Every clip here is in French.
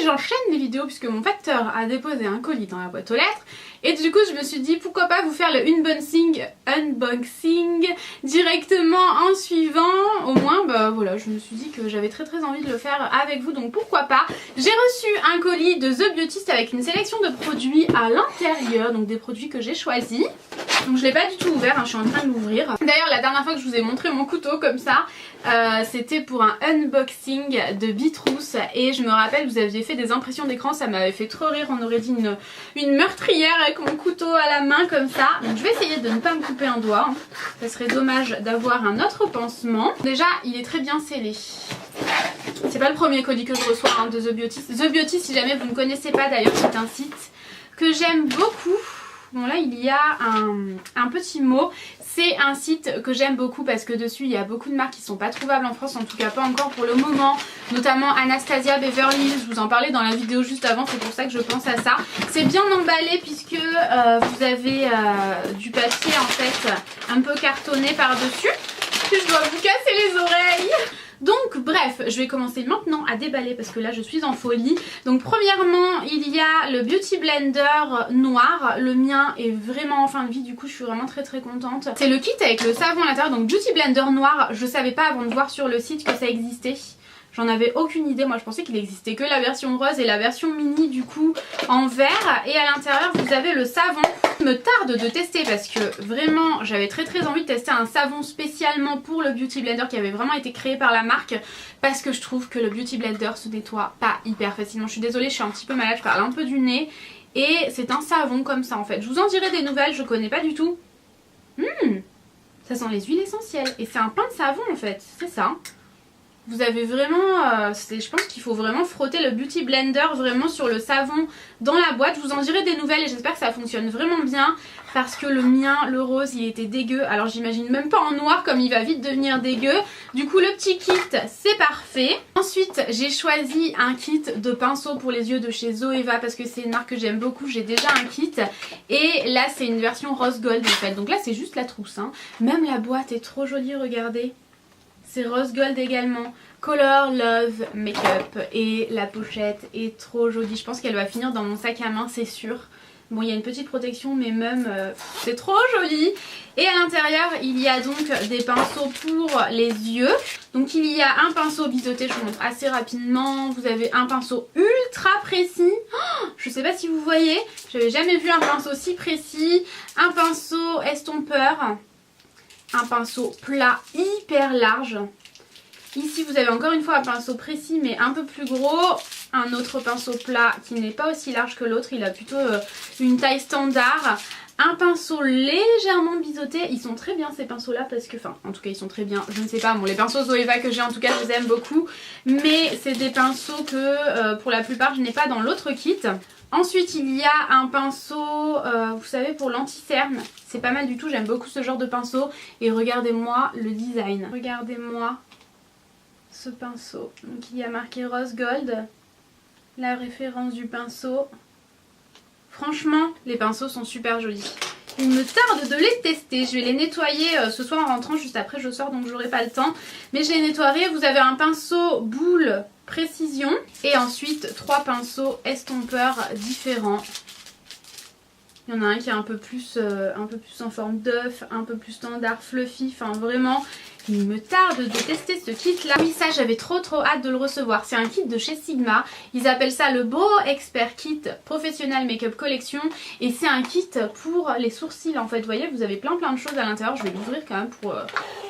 j'enchaîne les vidéos puisque mon facteur a déposé un colis dans la boîte aux lettres. Et du coup je me suis dit pourquoi pas vous faire le unboxing directement en suivant. Au moins bah voilà, je me suis dit que j'avais très envie de le faire avec vous, donc pourquoi pas. J'ai reçu un colis de The Beautist avec une sélection de produits à l'intérieur, donc des produits que j'ai choisis. Donc je l'ai pas du tout ouvert, hein, je suis en train de l'ouvrir. D'ailleurs la dernière fois que je vous ai montré mon couteau comme ça, c'était pour un unboxing de Bitrousse. Et je me rappelle, vous aviez fait des impressions d'écran, ça m'avait fait trop rire. On aurait dit une meurtrière avec mon couteau à la main comme ça. Donc je vais essayer de ne pas me couper un doigt, hein. Ça serait dommage d'avoir un autre pansement. Déjà il est très bien scellé. C'est pas le premier colis que je reçois hein, de The Beautist. The Beautist, si jamais vous ne connaissez pas d'ailleurs, c'est un site que j'aime beaucoup. Bon là il y a un petit mot. C'est un site que j'aime beaucoup parce que dessus il y a beaucoup de marques qui sont pas trouvables en France, en tout cas pas encore pour le moment, notamment Anastasia, Beverly Hills, je vous en parlais dans la vidéo juste avant, c'est pour ça que je pense à ça. C'est bien emballé puisque vous avez du papier en fait un peu cartonné par dessus. Je dois vous casser les oreilles. Donc bref, je vais commencer maintenant à déballer parce que là je suis en folie. Donc premièrement il y a le Beauty Blender noir. Le mien est vraiment en fin de vie, du coup je suis vraiment très contente. C'est le kit avec le savon à l'intérieur, donc Beauty Blender noir. Je savais pas avant de voir sur le site que ça existait. J'en avais aucune idée, moi je pensais qu'il existait que la version rose et la version mini du coup en vert. Et à l'intérieur vous avez le savon. Il me tarde de tester parce que vraiment j'avais très envie de tester un savon spécialement pour le Beauty Blender qui avait vraiment été créé par la marque. Parce que je trouve que le Beauty Blender se nettoie pas hyper facilement. Je suis désolée, je suis un petit peu malade, je parle un peu du nez. Et c'est un savon comme ça en fait. Je vous en dirai des nouvelles, je connais pas du tout. Ça sent les huiles essentielles. Et c'est un pain de savon en fait, c'est ça. Vous avez vraiment, je pense qu'il faut vraiment frotter le Beauty Blender vraiment sur le savon dans la boîte. Je vous en dirai des nouvelles et j'espère que ça fonctionne vraiment bien. Parce que le mien, le rose, il était dégueu. Alors j'imagine même pas en noir comme il va vite devenir dégueu. Du coup le petit kit, c'est parfait. Ensuite j'ai choisi un kit de pinceaux pour les yeux de chez Zoeva parce que c'est une marque que j'aime beaucoup. J'ai déjà un kit. Et là c'est une version rose gold en fait. Donc là c'est juste la trousse, hein. Même la boîte est trop jolie, regardez. C'est rose gold également. Color Love Makeup. Et la pochette est trop jolie. Je pense qu'elle va finir dans mon sac à main, c'est sûr. Bon, il y a une petite protection, mais même c'est trop joli. Et à l'intérieur, il y a donc des pinceaux pour les yeux. Donc il y a un pinceau biseauté, je vous montre assez rapidement. Vous avez un pinceau ultra précis. Oh, je sais pas si vous voyez, j'avais jamais vu un pinceau si précis. Un pinceau estompeur. Un pinceau plat hyper large. Ici vous avez encore une fois un pinceau précis mais un peu plus gros. Un autre pinceau plat qui n'est pas aussi large que l'autre. Il a plutôt une taille standard. Un pinceau légèrement biseauté. Ils sont très bien ces pinceaux là parce que, enfin en tout cas ils sont très bien. Je ne sais pas, bon les pinceaux Zoeva que j'ai en tout cas je les aime beaucoup. Mais c'est des pinceaux que pour la plupart je n'ai pas dans l'autre kit. Ensuite il y a un pinceau, vous savez, pour l'anti-cerne. C'est pas mal du tout, j'aime beaucoup ce genre de pinceau. Et regardez-moi le design. Regardez-moi ce pinceau. Donc il y a marqué Rose Gold. La référence du pinceau. Franchement, les pinceaux sont super jolis. Il me tarde de les tester. Je vais les nettoyer ce soir en rentrant. Juste après je sors donc j'aurai pas le temps. Mais je les nettoierai. Vous avez un pinceau boule précision. Et ensuite 3 pinceaux estompeurs différents. Il y en a un qui est un peu plus en forme d'œuf, un peu plus standard, fluffy, enfin vraiment, il me tarde de tester ce kit là. Oui, ça j'avais trop hâte de le recevoir. C'est un kit de chez Sigma, ils appellent ça le Beau Expert Kit Professional Makeup Collection. Et c'est un kit pour les sourcils en fait, vous voyez, vous avez plein de choses à l'intérieur. Je vais l'ouvrir quand même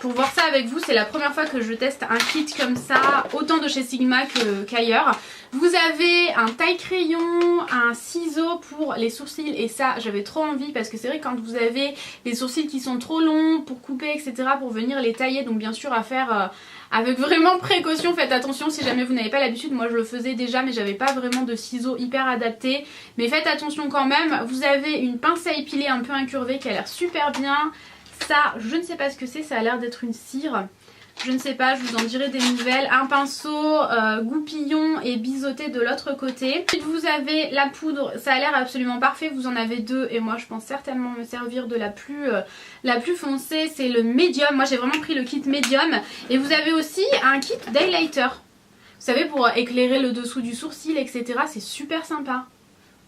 pour voir ça avec vous. C'est la première fois que je teste un kit comme ça, autant de chez Sigma qu'ailleurs. Vous avez un taille-crayon, un ciseau pour les sourcils et ça j'avais trop envie parce que c'est vrai quand vous avez les sourcils qui sont trop longs pour couper etc, pour venir les tailler, donc bien sûr à faire avec vraiment précaution, faites attention si jamais vous n'avez pas l'habitude. Moi je le faisais déjà mais j'avais pas vraiment de ciseaux hyper adaptés, mais faites attention quand même. Vous avez une pince à épiler un peu incurvée qui a l'air super bien. Ça je ne sais pas ce que c'est, ça a l'air d'être une cire. Je ne sais pas, je vous en dirai des nouvelles. Un pinceau goupillon et biseauté de l'autre côté. Ensuite vous avez la poudre, ça a l'air absolument parfait. Vous en avez 2 et moi je pense certainement me servir de la plus foncée. C'est le médium, moi j'ai vraiment pris le kit médium. Et vous avez aussi un kit d'highlighter. savez, pour éclairer le dessous du sourcil, etc. C'est super sympa.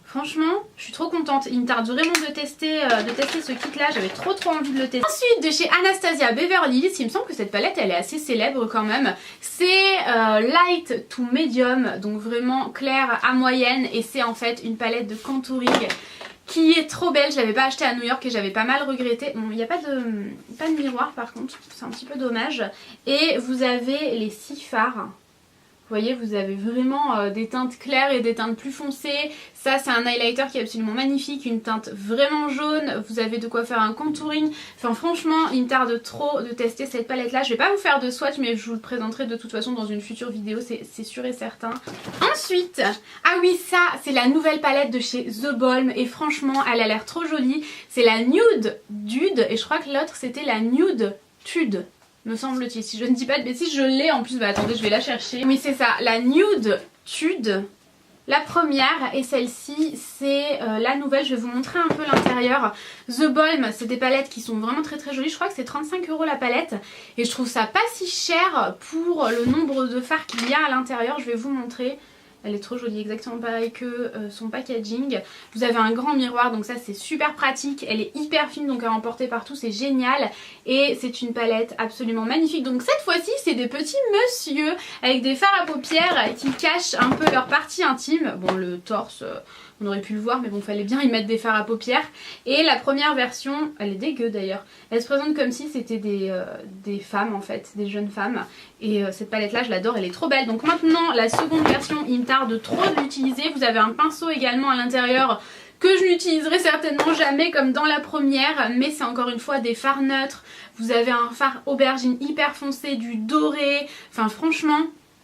Franchement, je suis trop contente. Il me tarde vraiment de tester ce kit là, j'avais trop envie de le tester. Ensuite, de chez Anastasia Beverly Hills, il me semble que cette palette elle est assez célèbre quand même. C'est light to medium, donc vraiment clair à moyenne, et c'est en fait une palette de contouring qui est trop belle. Je l'avais pas achetée à New York et j'avais pas mal regretté. Bon, il n'y a pas de miroir par contre, c'est un petit peu dommage. Et vous avez les 6 fards. Vous voyez, vous avez vraiment des teintes claires et des teintes plus foncées. Ça, c'est un highlighter qui est absolument magnifique, une teinte vraiment jaune. Vous avez de quoi faire un contouring. Enfin, franchement, il me tarde trop de tester cette palette-là. Je vais pas vous faire de swatch, mais je vous le présenterai de toute façon dans une future vidéo, c'est sûr et certain. Ensuite, ah oui, ça, c'est la nouvelle palette de chez The Balm. Et franchement, elle a l'air trop jolie. C'est la Nude Dude, et je crois que l'autre, c'était la Nude Tude. Me semble-t-il, si je ne dis pas de bêtises, je l'ai en plus, bah attendez, je vais la chercher. Oui, c'est ça, la Nude Tude, la première, et celle-ci, c'est la nouvelle. Je vais vous montrer un peu l'intérieur. The Balm, c'est des palettes qui sont vraiment très jolies. Je crois que c'est 35 € la palette, et je trouve ça pas si cher pour le nombre de fards qu'il y a à l'intérieur. Je vais vous montrer. Elle est trop jolie, exactement pareil que son packaging. Vous avez un grand miroir, donc ça c'est super pratique. Elle est hyper fine, donc à emporter partout, c'est génial. Et c'est une palette absolument magnifique. Donc cette fois-ci, c'est des petits messieurs avec des fards à paupières qui cachent un peu leur partie intime. Bon, le torse, on aurait pu le voir, mais bon, fallait bien y mettre des fards à paupières. Et la première version, elle est dégueu d'ailleurs. Elle se présente comme si c'était des femmes en fait, des jeunes femmes. Et cette palette là, je l'adore, elle est trop belle. Donc maintenant, la seconde version, il me tarde trop de l'utiliser. Vous avez un pinceau également à l'intérieur que je n'utiliserai certainement jamais comme dans la première, mais c'est encore une fois des fards neutres. Vous avez un fard aubergine hyper foncé, du doré. Enfin franchement,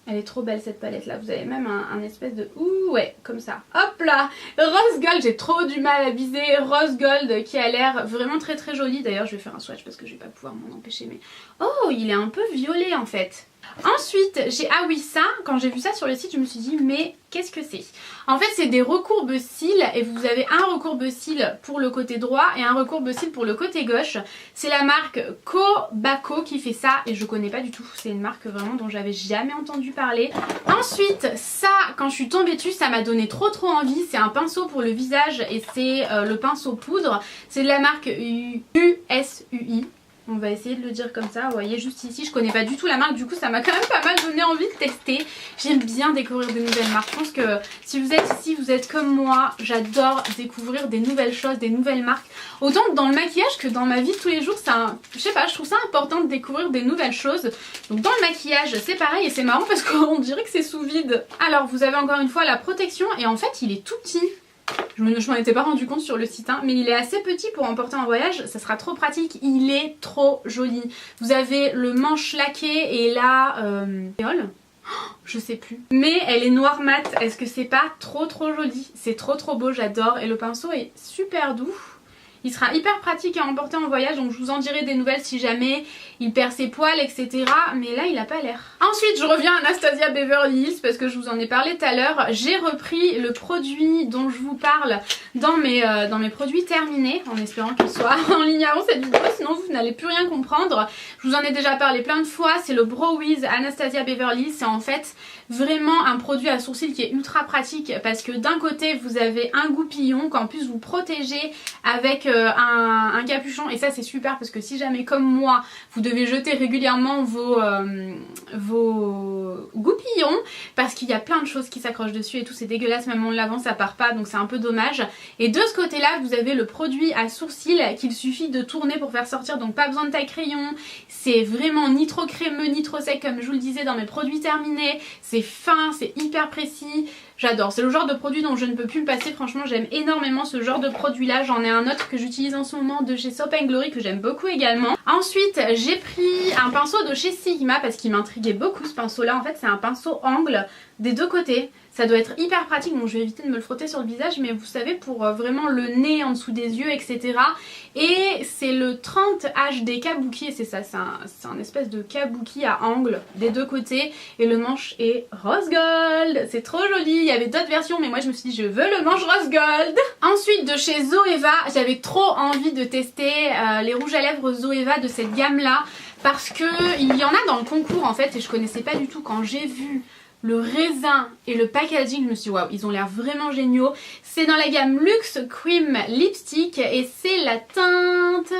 elle est trop belle cette palette là. Vous avez même un espèce de... Ouh ouais, comme ça. Hop là, rose gold, j'ai trop du mal à viser. Rose gold qui a l'air vraiment très joli. D'ailleurs je vais faire un swatch parce que je vais pas pouvoir m'en empêcher. Mais oh, il est un peu violet en fait. Ensuite, ah oui, ça, quand j'ai vu ça sur le site, je me suis dit, mais qu'est-ce que c'est? En fait, c'est des recourbe-cils, et vous avez un recourbe-cils pour le côté droit et un recourbe-cils pour le côté gauche. C'est la marque Kobako qui fait ça, et je connais pas du tout. C'est une marque vraiment dont j'avais jamais entendu parler. Ensuite, ça, quand je suis tombée dessus, ça m'a donné trop envie. C'est un pinceau pour le visage, et c'est le pinceau poudre. C'est de la marque USUI. On va essayer de le dire comme ça, vous voyez juste ici, je connais pas du tout la marque, du coup ça m'a quand même pas mal donné envie de tester. J'aime bien découvrir des nouvelles marques, je pense que si vous êtes ici, vous êtes comme moi, j'adore découvrir des nouvelles choses, des nouvelles marques. Autant dans le maquillage que dans ma vie de tous les jours, je sais pas, je trouve ça important de découvrir des nouvelles choses. Donc dans le maquillage c'est pareil, et c'est marrant parce qu'on dirait que c'est sous vide. Alors vous avez encore une fois la protection, et en fait il est tout petit. Je m'en étais pas rendu compte sur le site, hein, mais il est assez petit pour emporter en voyage, ça sera trop pratique, il est trop joli. Vous avez le manche laqué et là, je sais plus. Mais elle est noire mat, est-ce que c'est pas trop joli? C'est trop beau, j'adore, et le pinceau est super doux. Il sera hyper pratique à emporter en voyage, donc je vous en dirai des nouvelles si jamais il perd ses poils, etc. Mais là, il a pas l'air. Ensuite, je reviens à Anastasia Beverly Hills parce que je vous en ai parlé tout à l'heure. J'ai repris le produit dont je vous parle dans mes produits terminés, en espérant qu'il soit en ligne avant cette vidéo, sinon vous n'allez plus rien comprendre. Je vous en ai déjà parlé plein de fois, c'est le Brow Wiz Anastasia Beverly Hills. C'est en fait vraiment un produit à sourcils qui est ultra pratique parce que d'un côté, vous avez un goupillon qu'en plus vous protégez avec un capuchon, et ça c'est super parce que si jamais comme moi vous devez jeter régulièrement vos goupillons parce qu'il y a plein de choses qui s'accrochent dessus et tout, c'est dégueulasse, même en le lavant ça part pas, donc c'est un peu dommage. Et de ce côté là vous avez le produit à sourcils qu'il suffit de tourner pour faire sortir, donc pas besoin de taille crayon. C'est vraiment ni trop crémeux ni trop sec comme je vous le disais dans mes produits terminés, c'est fin, c'est hyper précis. J'adore, c'est le genre de produit dont je ne peux plus me passer, franchement j'aime énormément ce genre de produit là. J'en ai un autre que j'utilise en ce moment de chez Soap & Glory que j'aime beaucoup également. Ensuite j'ai pris un pinceau de chez Sigma parce qu'il m'intriguait beaucoup ce pinceau là. En fait c'est un pinceau angle des deux côtés. Ça doit être hyper pratique, bon je vais éviter de me le frotter sur le visage, mais vous savez pour vraiment le nez en dessous des yeux, etc. Et c'est le 30 HD Kabuki, et c'est ça, c'est un espèce de kabuki à angle des deux côtés, et le manche est rose gold, c'est trop joli. Il y avait d'autres versions mais moi je me suis dit je veux le manche rose gold. Ensuite de chez Zoeva, j'avais trop envie de tester les rouges à lèvres Zoeva de cette gamme là, parce que il y en a dans le concours en fait, et je connaissais pas du tout. Quand j'ai vu le raisin et le packaging, je me suis dit waouh, ils ont l'air vraiment géniaux. C'est dans la gamme Luxe Cream Lipstick et c'est la teinte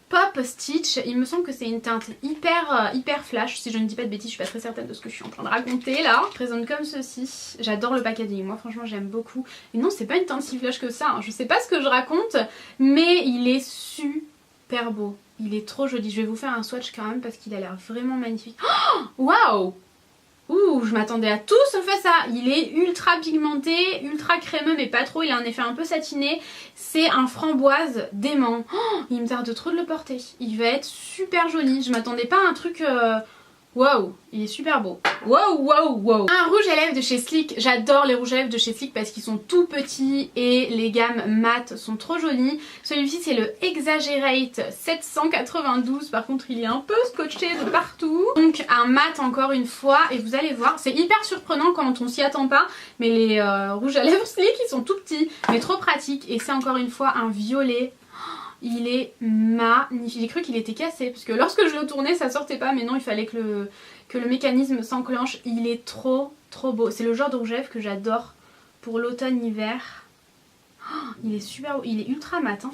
Pop Stitch. Il me semble que c'est une teinte hyper flash, si je ne dis pas de bêtises, je suis pas très certaine de ce que je suis en train de raconter là. Je présente comme ceci, j'adore le packaging, moi franchement j'aime beaucoup. Et non, c'est pas une teinte si flash que ça, hein. Je sais pas ce que je raconte, mais il est super beau. Il est trop joli, je vais vous faire un swatch quand même parce qu'il a l'air vraiment magnifique. Waouh! Ouh, je m'attendais à tout sauf à ça. Il est ultra pigmenté, ultra crémeux mais pas trop, il a un effet un peu satiné. C'est un framboise dément. Oh, il me tarde trop de le porter. Il va être super joli. Je m'attendais pas à un truc... Waouh, il est super beau. Waouh. Un rouge à lèvres de chez Sleek. J'adore les rouges à lèvres de chez Sleek parce qu'ils sont tout petits et les gammes mat sont trop jolies. Celui-ci c'est le Exaggerate 792. Par contre il est un peu scotché de partout. Donc un mat encore une fois et vous allez voir, c'est hyper surprenant quand on s'y attend pas. Mais les rouges à lèvres Sleek ils sont tout petits mais trop pratiques. Et c'est encore une fois un violet. Il est magnifique. J'ai cru qu'il était cassé parce que lorsque je le tournais ça sortait pas, mais non, il fallait que le mécanisme s'enclenche. Il est trop beau. C'est le genre de rouge à lèvres que j'adore pour l'automne-hiver. Oh, il est super beau. Il est ultra mat, hein.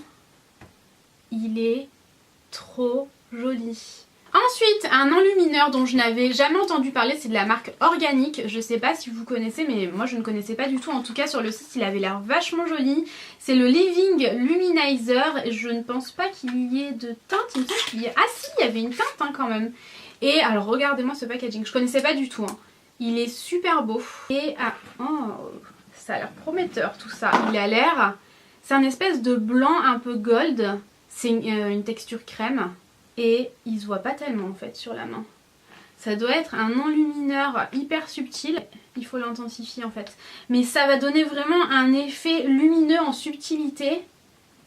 Il est trop joli. Ensuite, un enlumineur dont je n'avais jamais entendu parler, c'est de la marque Organique. Je sais pas si vous connaissez, mais moi je ne connaissais pas du tout. En tout cas sur le site il avait l'air vachement joli. C'est le Living Luminizer. Je ne pense pas qu'il y ait de teinte. Il me semble qu'il y a... Ah si, il y avait une teinte hein, quand même. Et alors regardez-moi ce packaging, je connaissais pas du tout. Hein. Il est super beau. Et ça a l'air prometteur tout ça. Il a l'air... C'est un espèce de blanc un peu gold. C'est une texture crème. Et il se voit pas tellement en fait sur la main. Ça doit être un enlumineur hyper subtil. Il faut l'intensifier en fait. Mais ça va donner vraiment un effet lumineux en subtilité.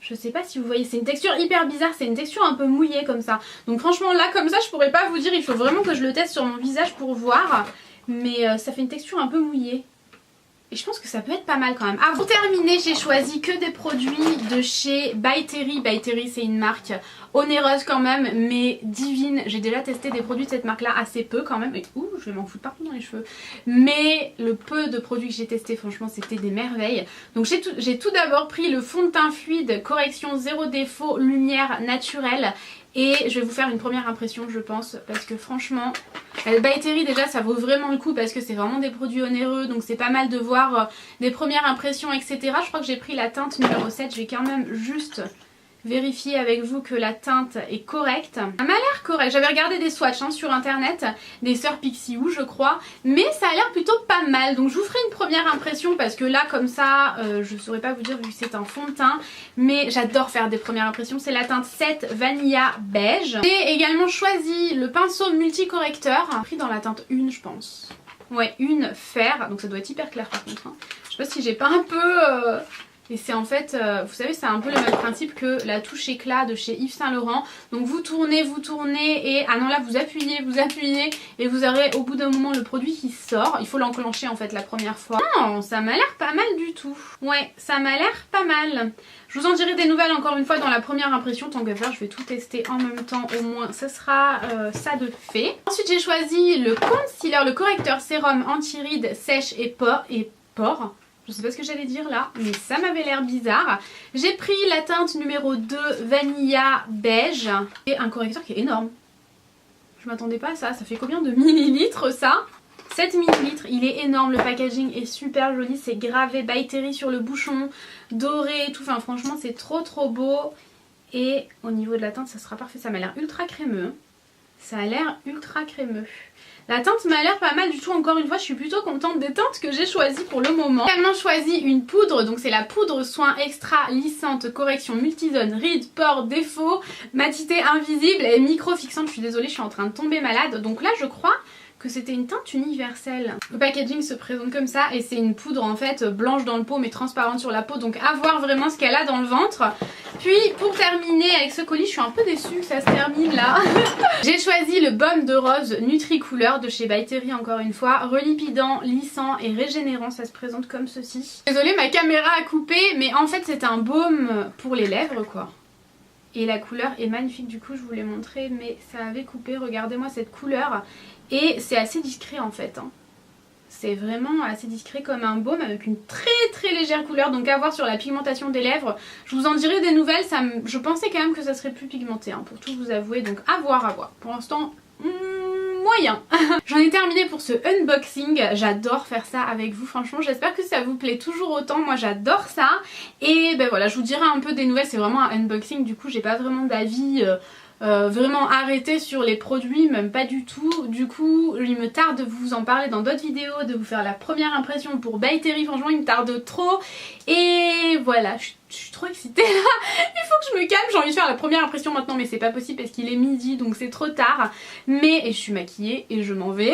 Je sais pas si vous voyez, c'est une texture hyper bizarre. C'est une texture un peu mouillée comme ça. Donc franchement là comme ça je pourrais pas vous dire. Il faut vraiment que je le teste sur mon visage pour voir. Mais ça fait une texture un peu mouillée. Et je pense que ça peut être pas mal quand même. Ah, pour terminer, j'ai choisi que des produits de chez By Terry. By Terry, c'est une marque onéreuse quand même, mais divine. J'ai déjà testé des produits de cette marque-là assez peu quand même. Et ouh, je vais m'en foutre partout dans les cheveux. Mais le peu de produits que j'ai testé, franchement, c'était des merveilles. Donc j'ai tout d'abord pris le fond de teint fluide, correction zéro défaut, lumière naturelle. Et je vais vous faire une première impression je pense parce que franchement By Terry déjà ça vaut vraiment le coup parce que c'est vraiment des produits onéreux donc c'est pas mal de voir des premières impressions etc. Je crois que j'ai pris la teinte numéro 7, je vais quand même juste vérifier avec vous que la teinte est correcte. Ça m'a l'air correct, j'avais regardé des swatchs hein, sur internet, des sœurs Pixiou je crois, mais ça a l'air plutôt pas mal. Donc je vous ferai une première impression parce que là comme ça je saurais pas vous dire vu que c'est un fond de teint, mais j'adore faire des premières impressions. C'est la teinte 7 Vanilla Beige. J'ai également choisi le pinceau multicorrecteur, pris dans la teinte 1 je pense. Ouais, une fer, donc ça doit être hyper clair par contre. Hein. Je sais pas si j'ai pas un peu... Et c'est en fait, vous savez, c'est un peu le même principe que la touche éclat de chez Yves Saint Laurent. Donc vous tournez et... Ah non là vous appuyez et vous aurez au bout d'un moment le produit qui sort. Il faut l'enclencher en fait la première fois. Non, ça m'a l'air pas mal du tout. Ouais, ça m'a l'air pas mal. Je vous en dirai des nouvelles encore une fois dans la première impression. Tant que faire, je vais tout tester en même temps au moins. Ce sera ça de fait. Ensuite j'ai choisi le concealer, le correcteur sérum anti-rides sèche et pores. Je sais pas ce que j'allais dire là, mais ça m'avait l'air bizarre. J'ai pris la teinte numéro 2 Vanilla Beige et un correcteur qui est énorme. Je m'attendais pas à ça. Ça fait combien de millilitres ça? 7 millilitres, il est énorme, le packaging est super joli, c'est gravé By Terry sur le bouchon, doré et tout, enfin franchement c'est trop beau. Et au niveau de la teinte ça sera parfait, ça m'a l'air ultra crémeux. Ça a l'air ultra crémeux. La teinte m'a l'air pas mal du tout, encore une fois je suis plutôt contente des teintes que j'ai choisies pour le moment. J'ai également choisi une poudre, donc c'est la poudre soin extra lissante correction multizone, rides, pores, défauts, matité invisible et micro fixante. Je suis désolée, je suis en train de tomber malade. Donc là je crois que c'était une teinte universelle. Le packaging se présente comme ça et c'est une poudre en fait blanche dans le pot mais transparente sur la peau, donc à voir vraiment ce qu'elle a dans le ventre. Puis pour terminer avec ce colis, je suis un peu déçue que ça se termine là. J'ai choisi le baume de rose Nutri-Couleur de chez By Terry encore une fois, relipidant, lissant et régénérant, ça se présente comme ceci. Désolée ma caméra a coupé mais en fait c'est un baume pour les lèvres quoi. Et la couleur est magnifique, du coup je vous l'ai montré mais ça avait coupé, regardez moi cette couleur. Et c'est assez discret en fait, hein. C'est vraiment assez discret comme un baume avec une très légère couleur, donc à voir sur la pigmentation des lèvres. Je vous en dirai des nouvelles, je pensais quand même que ça serait plus pigmenté hein, pour tout vous avouer, donc à voir. Pour l'instant, moyen. J'en ai terminé pour ce unboxing, j'adore faire ça avec vous franchement, j'espère que ça vous plaît toujours autant, moi j'adore ça. Et ben voilà, je vous dirai un peu des nouvelles, c'est vraiment un unboxing, du coup j'ai pas vraiment d'avis vraiment arrêté sur les produits, même pas du tout. Du coup il me tarde de vous en parler dans d'autres vidéos, de vous faire la première impression pour By Terry, franchement il me tarde trop. Et voilà, je suis trop excitée là, il faut que je me calme, j'ai envie de faire la première impression maintenant mais c'est pas possible parce qu'il est midi donc c'est trop tard. Et je suis maquillée et je m'en vais.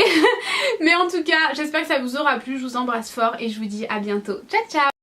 Mais en tout cas j'espère que ça vous aura plu, je vous embrasse fort et je vous dis à bientôt. Ciao ciao.